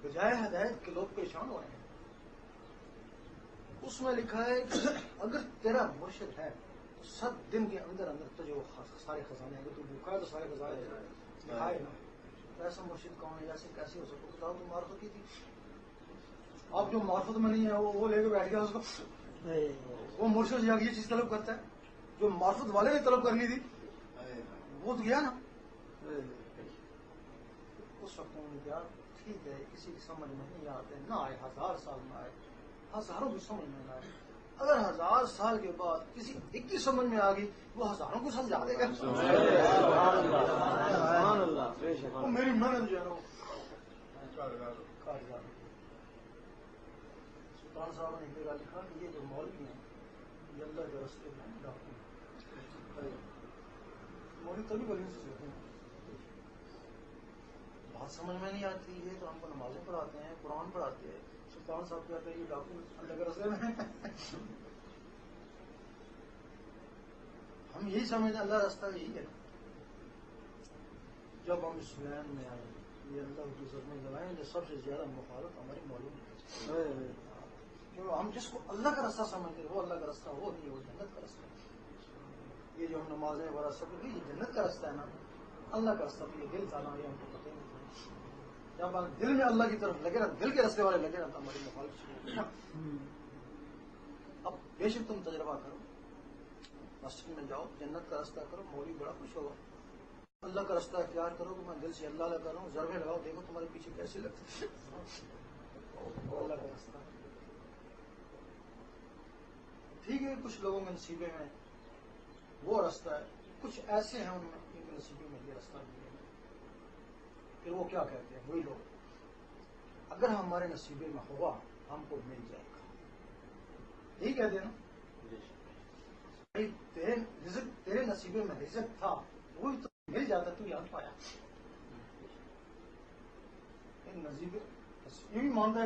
بجائے ہدایت کے لوگ پریشان ہو رہے ہیں. اس میں لکھا ہے کہ اگر تیرا مرشد ہے تو 7 دن کے اندر اندر تجھے وہ سارے خزانے، اگر تو بھوکا ہے تو سارے خزانے دکھائے نا. ایسا مرشد کون ہے؟ ایسے کیسے ہو سکتا؟ کتاب تو معرفت کی تھی. اب جو معرفت میں نہیں ہے وہ لے کے بیٹھ گیا اس کو. وہ مرشد سے یہ چیز طلب کرتا ہے جو معرفت والے نے طلب کرنی تھی، وہ تو گیا نا. اس وقت انہوں نے کہا ٹھیک ہے، کسی کی سمجھ میں نہیں آتے، نہ آئے 1000 سال میں آئے، ہزاروں کی سمجھ میں نہ آئے. اگر 1000 سال کے بعد کسی ایک کی سمجھ میں آ گئی وہ ہزاروں کو سمجھا دے گا. وہ میری محنت جو ہے نا سلطان صاحب نے ایک جگہ لکھا کہ یہ جو مولوی ہیں یہ اللہ کے رستے میں ڈاکو ہیں. مولوی تبھی بلند سے ہوتے ہیں. بات سمجھ میں نہیں آتی ہے تو ہم کو نمازیں پڑھاتے ہیں، قرآن پڑھاتے ہیں. سلطان صاحب کہتے ہیں یہ ڈاکو اللہ کے رستے میں ہم یہی سمجھتے ہیں اللہ راستہ یہی ہے. جب ہم اس لین میں آئے یہ اللہ کی ضرورت لگائیں جو سب سے زیادہ مخالف ہماری معلوم جو ہم جس کو اللہ کا راستہ سمجھتے ہیں وہ اللہ کا راستہ وہ نہیں، وہ جنت کا راستہ ہے. یہ جو ہم نمازیں وغیرہ سب یہ جنت کا راستہ ہے نا. اللہ کا راستہ تو یہ دل تھا نا، یہ ہم کو پتہ ہی نہیں تھا. جب آپ دل میں اللہ کی طرف لگے نا، دل کے راستے والے لگے نا تو ہماری مخالف شروع ہو. اب بے شک تم تجربہ کرو، مسجد میں جاؤ، جنت کا راستہ کرو، مولوی بڑا خوش ہوگا. اللہ کا راستہ اختیار کرو کہ میں دل سے اللہ لگا رہا ہوں، ضربے لگاؤ، دیکھو تمہارے پیچھے کیسے لگتے اللہ کا راستہ. ٹھیک ہے، کچھ لوگوں کے نصیبے میں وہ راستہ ہے، کچھ ایسے ہیں ان میں ان کے نصیبے میں یہ راستہ نہیں ہے. پھر وہ کیا کہتے ہیں وہی لوگ اگر ہمارے نصیبے میں ہوگا ہم کو مل جائے گا. یہی کہتے ہیں نا تیرے نصیبے میں رزق تھا وہ بھی تو مل جاتا تو یاد پایا. نصیبے یہ بھی مانتا ہے